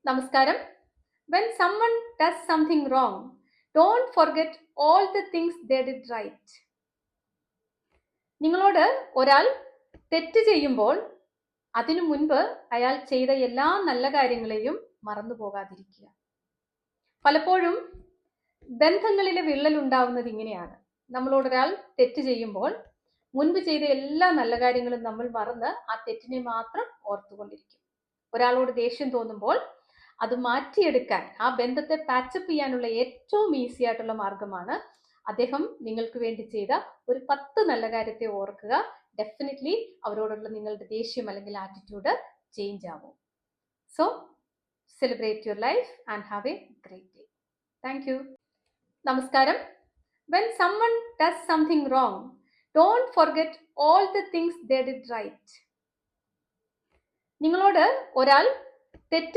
നമസ്കാരം. When someone does something wrong, don't forget all the things they did right. നിങ്ങളോട് ഒരാൾ തെറ്റ് ചെയ്യുമ്പോൾ അതിനു മുൻപ് അയാൾ ചെയ്ത എല്ലാ നല്ല കാര്യങ്ങളെയും മറന്നു പോകാതിരിക്കുക. പലപ്പോഴും ബന്ധങ്ങളിലെ വിള്ളൽ ഉണ്ടാവുന്നത് ഇങ്ങനെയാണ്. നമ്മളോടൊരാൾ തെറ്റ് ചെയ്യുമ്പോൾ മുൻപ് ചെയ്ത എല്ലാ നല്ല കാര്യങ്ങളും നമ്മൾ മറന്ന് ആ തെറ്റിനെ മാത്രം ഓർത്തുകൊണ്ടിരിക്കും. ഒരാളോട് ദേഷ്യം തോന്നുമ്പോൾ അത് മാറ്റിയെടുക്കാൻ, ആ ബന്ധത്തെ പാച്ചപ്പ് ചെയ്യാനുള്ള ഏറ്റവും ഈസി ആയിട്ടുള്ള മാർഗമാണ് അദ്ദേഹം നിങ്ങൾക്ക് വേണ്ടി ചെയ്ത ഒരു 10 നല്ല കാര്യത്തെ ഓർക്കുക. ഡെഫിനറ്റ്ലി അവരോടുള്ള നിങ്ങളുടെ ദേഷ്യം അല്ലെങ്കിൽ ആറ്റിറ്റ്യൂഡ് ചേഞ്ച് ആവും. So celebrate your life and have A great day. Thank you. നമസ്കാരം. When someone does something wrong, don't forget all the things they did right. നിങ്ങളോട് ഒരാൾ തെറ്റ്